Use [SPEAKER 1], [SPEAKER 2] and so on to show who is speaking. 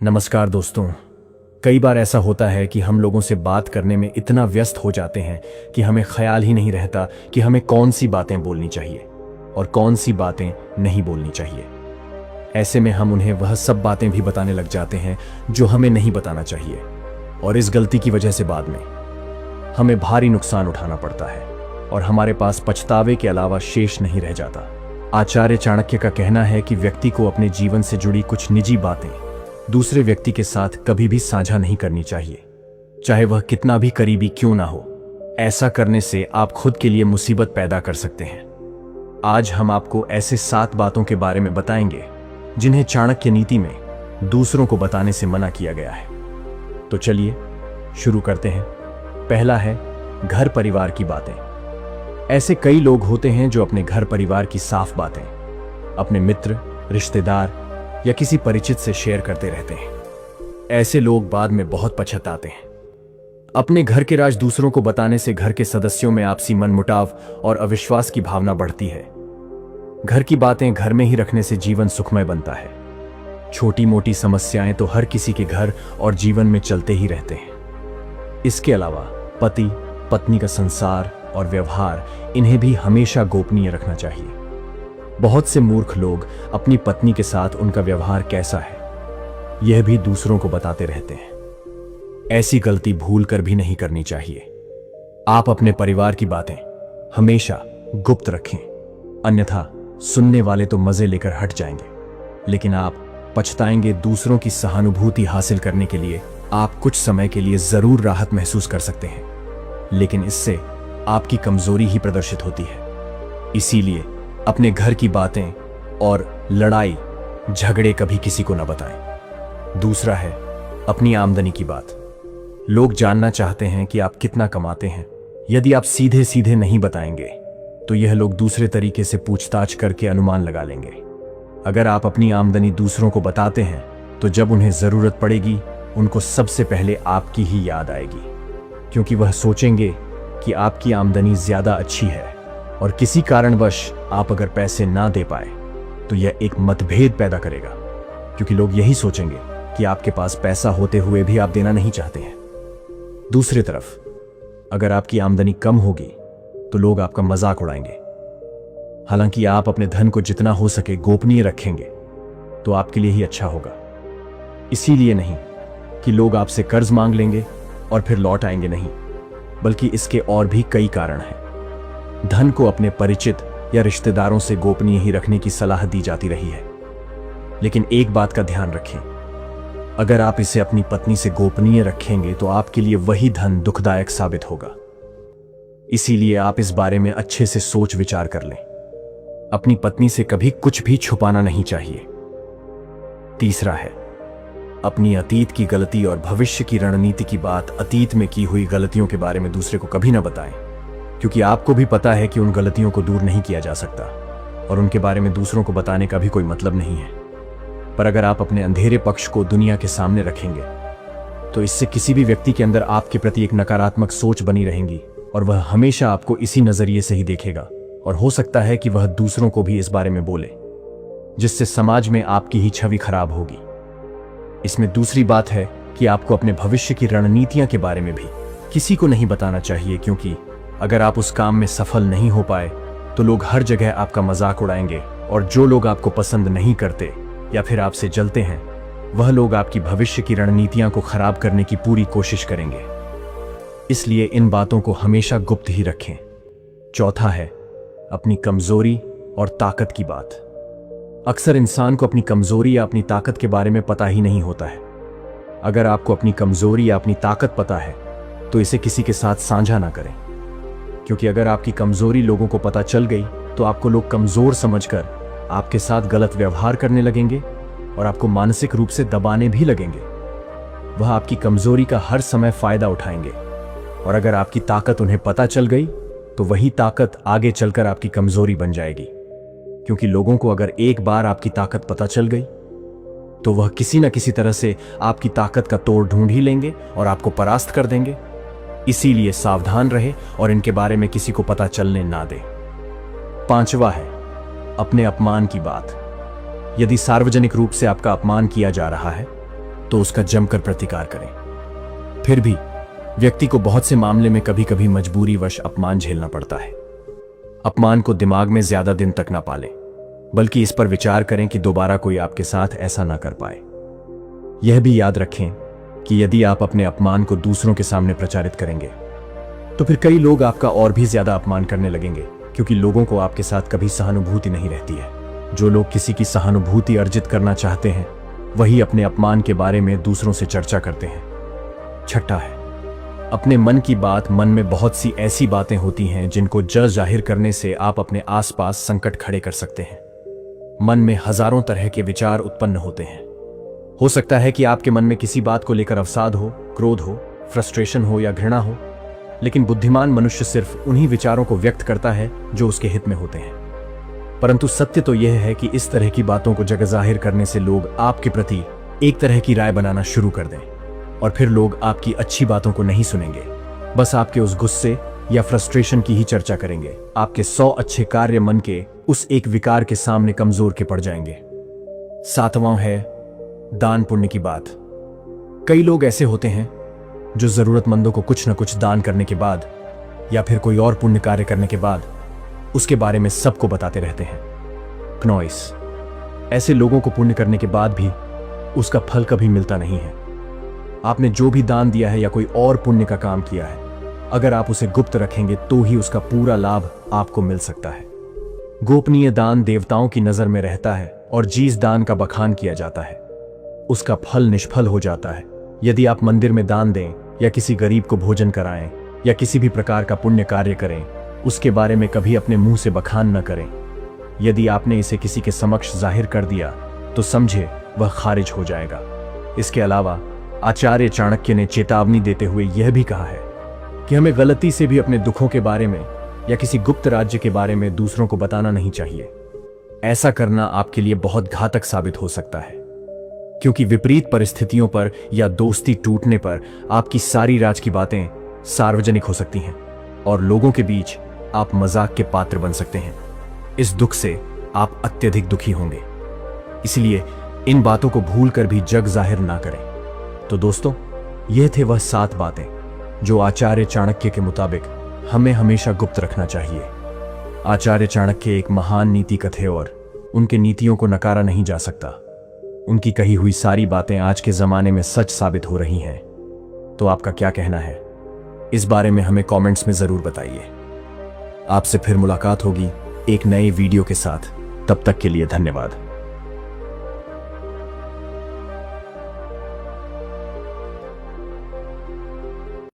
[SPEAKER 1] नमस्कार दोस्तों। कई बार ऐसा होता है कि हम लोगों से बात करने में इतना व्यस्त हो जाते हैं कि हमें ख्याल ही नहीं रहता कि हमें कौन सी बातें बोलनी चाहिए और कौन सी बातें नहीं बोलनी चाहिए। ऐसे में हम उन्हें वह सब बातें भी बताने लग जाते हैं जो हमें नहीं बताना चाहिए, और इस गलती की वजह से बाद में हमें भारी नुकसान उठाना पड़ता है और हमारे पास पछतावे के अलावा शेष नहीं रह जाता। आचार्य चाणक्य का कहना है कि व्यक्ति को अपने जीवन से जुड़ी कुछ निजी बातें दूसरे व्यक्ति के साथ कभी भी साझा नहीं करनी चाहिए, चाहे वह कितना भी करीबी क्यों ना हो। ऐसा करने से आप खुद के लिए मुसीबत पैदा कर सकते हैं। आज हम आपको ऐसे 7 बातों के बारे में बताएंगे जिन्हें चाणक्य नीति में दूसरों को बताने से मना किया गया है। तो चलिए शुरू करते हैं। पहला है घर परिवार की बातें। ऐसे कई लोग होते हैं जो अपने घर परिवार की साफ बातें अपने मित्र, रिश्तेदार या किसी परिचित से शेयर करते रहते हैं। ऐसे लोग बाद में बहुत पछताते हैं। अपने घर के राज दूसरों को बताने से घर के सदस्यों में आपसी मनमुटाव और अविश्वास की भावना बढ़ती है। घर की बातें घर में ही रखने से जीवन सुखमय बनता है। छोटी मोटी समस्याएं तो हर किसी के घर और जीवन में चलते ही रहते हैं। इसके अलावा पति पत्नी का संसार और व्यवहार, इन्हें भी हमेशा गोपनीय रखना चाहिए। बहुत से मूर्ख लोग अपनी पत्नी के साथ उनका व्यवहार कैसा है यह भी दूसरों को बताते रहते हैं। ऐसी गलती भूल कर भी नहीं करनी चाहिए। आप अपने परिवार की बातें हमेशा गुप्त रखें, अन्यथा सुनने वाले तो मजे लेकर हट जाएंगे, लेकिन आप पछताएंगे। दूसरों की सहानुभूति हासिल करने के लिए आप कुछ समय के लिए जरूर राहत महसूस कर सकते हैं, लेकिन इससे आपकी कमजोरी ही प्रदर्शित होती है। इसीलिए अपने घर की बातें और लड़ाई झगड़े कभी किसी को न बताएं। दूसरा है अपनी आमदनी की बात। लोग जानना चाहते हैं कि आप कितना कमाते हैं। यदि आप सीधे सीधे नहीं बताएंगे तो यह लोग दूसरे तरीके से पूछताछ करके अनुमान लगा लेंगे। अगर आप अपनी आमदनी दूसरों को बताते हैं तो जब उन्हें जरूरत पड़ेगी उनको सबसे पहले आपकी ही याद आएगी, क्योंकि वह सोचेंगे कि आपकी आमदनी ज्यादा अच्छी है और किसी कारणवश आप अगर पैसे ना दे पाए तो यह एक मतभेद पैदा करेगा, क्योंकि लोग यही सोचेंगे कि आपके पास पैसा होते हुए भी आप देना नहीं चाहते हैं। दूसरी तरफ अगर आपकी आमदनी कम होगी तो लोग आपका मजाक उड़ाएंगे। हालांकि आप अपने धन को जितना हो सके गोपनीय रखेंगे तो आपके लिए ही अच्छा होगा। इसीलिए नहीं कि लोग आपसे कर्ज मांग लेंगे और फिर लौट आएंगे, नहीं, बल्कि इसके और भी कई कारण हैं। धन को अपने परिचित या रिश्तेदारों से गोपनीय ही रखने की सलाह दी जाती रही है, लेकिन एक बात का ध्यान रखें, अगर आप इसे अपनी पत्नी से गोपनीय रखेंगे तो आपके लिए वही धन दुखदायक साबित होगा। इसीलिए आप इस बारे में अच्छे से सोच विचार कर लें। अपनी पत्नी से कभी कुछ भी छुपाना नहीं चाहिए। तीसरा है अपनी अतीत की गलती और भविष्य की रणनीति की बात। अतीत में की हुई गलतियों के बारे में दूसरे को कभी ना बताएं, क्योंकि आपको भी पता है कि उन गलतियों को दूर नहीं किया जा सकता और उनके बारे में दूसरों को बताने का भी कोई मतलब नहीं है। पर अगर आप अपने अंधेरे पक्ष को दुनिया के सामने रखेंगे तो इससे किसी भी व्यक्ति के अंदर आपके प्रति एक नकारात्मक सोच बनी रहेगी और वह हमेशा आपको इसी नजरिए से ही देखेगा, और हो सकता है कि वह दूसरों को भी इस बारे में बोले, जिससे समाज में आपकी ही छवि खराब होगी। इसमें दूसरी बात है कि आपको अपने भविष्य की रणनीतियां के बारे में भी किसी को नहीं बताना चाहिए, क्योंकि अगर आप उस काम में सफल नहीं हो पाए तो लोग हर जगह आपका मजाक उड़ाएंगे, और जो लोग आपको पसंद नहीं करते या फिर आपसे जलते हैं वह लोग आपकी भविष्य की रणनीतियां को खराब करने की पूरी कोशिश करेंगे। इसलिए इन बातों को हमेशा गुप्त ही रखें। चौथा है अपनी कमजोरी और ताकत की बात। अक्सर इंसान को अपनी कमजोरी या अपनी ताकत के बारे में पता ही नहीं होता है। अगर आपको अपनी कमजोरी या अपनी ताकत पता है तो इसे किसी के साथ साझा ना करें, क्योंकि अगर आपकी कमजोरी लोगों को पता चल गई तो आपको लोग कमजोर समझकर आपके साथ गलत व्यवहार करने लगेंगे और आपको मानसिक रूप से दबाने भी लगेंगे। वह आपकी कमजोरी का हर समय फायदा उठाएंगे, और अगर आपकी ताकत उन्हें पता चल गई तो वही ताकत आगे चलकर आपकी कमजोरी बन जाएगी, क्योंकि लोगों को अगर एक बार आपकी ताकत पता चल गई तो वह किसी न किसी तरह से आपकी ताकत का तोड़ ढूंढ ही लेंगे और आपको परास्त कर देंगे। इसीलिए सावधान रहे और इनके बारे में किसी को पता चलने ना दे। पांचवा है अपने अपमान की बात। यदि सार्वजनिक रूप से आपका अपमान किया जा रहा है तो उसका जमकर प्रतिकार करें। फिर भी व्यक्ति को बहुत से मामले में कभी कभी मजबूरीवश अपमान झेलना पड़ता है। अपमान को दिमाग में ज्यादा दिन तक ना पालें, बल्कि इस पर विचार करें कि दोबारा कोई आपके साथ ऐसा ना कर पाए। यह भी याद रखें कि यदि आप अपने अपमान को दूसरों के सामने प्रचारित करेंगे तो फिर कई लोग आपका और भी ज्यादा अपमान करने लगेंगे, क्योंकि लोगों को आपके साथ कभी सहानुभूति नहीं रहती है। जो लोग किसी की सहानुभूति अर्जित करना चाहते हैं वही अपने अपमान के बारे में दूसरों से चर्चा करते हैं। छठा है, अपने मन की बात। मन में बहुत सी ऐसी बातें होती हैं जिनको जाहिर करने से आप अपने आसपास संकट खड़े कर सकते हैं। मन में हजारों तरह के विचार उत्पन्न होते हैं। हो सकता है कि आपके मन में किसी बात को लेकर अवसाद हो, क्रोध हो, फ्रस्ट्रेशन हो या घृणा हो, लेकिन बुद्धिमान मनुष्य सिर्फ उन्हीं विचारों को व्यक्त करता है जो उसके हित में होते हैं। परंतु सत्य तो यह है कि इस तरह की बातों को जगह जाहिर करने से लोग आपके प्रति एक तरह की राय बनाना शुरू कर दें, और फिर लोग आपकी अच्छी बातों को नहीं सुनेंगे, बस आपके उस गुस्से या फ्रस्ट्रेशन की ही चर्चा करेंगे। आपके 100 अच्छे कार्य मन के उस एक विकार के सामने कमजोर के पड़ जाएंगे। सातवां है दान पुण्य की बात। कई लोग ऐसे होते हैं जो जरूरतमंदों को कुछ न कुछ दान करने के बाद या फिर कोई और पुण्य कार्य करने के बाद उसके बारे में सबको बताते रहते हैं। क्नॉइस, ऐसे लोगों को पुण्य करने के बाद भी उसका फल कभी मिलता नहीं है। आपने जो भी दान दिया है या कोई और पुण्य का काम किया है, अगर आप उसे गुप्त रखेंगे तो ही उसका पूरा लाभ आपको मिल सकता है। गोपनीय दान देवताओं की नजर में रहता है और जिस दान का बखान किया जाता है उसका फल निष्फल हो जाता है। यदि आप मंदिर में दान दें या किसी गरीब को भोजन कराएं या किसी भी प्रकार का पुण्य कार्य करें, उसके बारे में कभी अपने मुंह से बखान न करें। यदि आपने इसे किसी के समक्ष जाहिर कर दिया तो समझे वह खारिज हो जाएगा। इसके अलावा आचार्य चाणक्य ने चेतावनी देते हुए यह भी कहा है कि हमें गलती से भी अपने दुखों के बारे में या किसी गुप्त राज्य के बारे में दूसरों को बताना नहीं चाहिए। ऐसा करना आपके लिए बहुत घातक साबित हो सकता है, क्योंकि विपरीत परिस्थितियों पर या दोस्ती टूटने पर आपकी सारी राज की बातें सार्वजनिक हो सकती हैं और लोगों के बीच आप मजाक के पात्र बन सकते हैं। इस दुख से आप अत्यधिक दुखी होंगे, इसलिए इन बातों को भूलकर भी जग जाहिर ना करें। तो दोस्तों, यह थे वह 7 बातें जो आचार्य चाणक्य के मुताबिक हमें हमेशा गुप्त रखना चाहिए। आचार्य चाणक्य एक महान नीतिज्ञ थे और उनके नीतियों को नकारा नहीं जा सकता। उनकी कही हुई सारी बातें आज के जमाने में सच साबित हो रही हैं। तो आपका क्या कहना है इस बारे में हमें कमेंट्स में जरूर बताइए। आपसे फिर मुलाकात होगी एक नए वीडियो के साथ। तब तक के लिए धन्यवाद।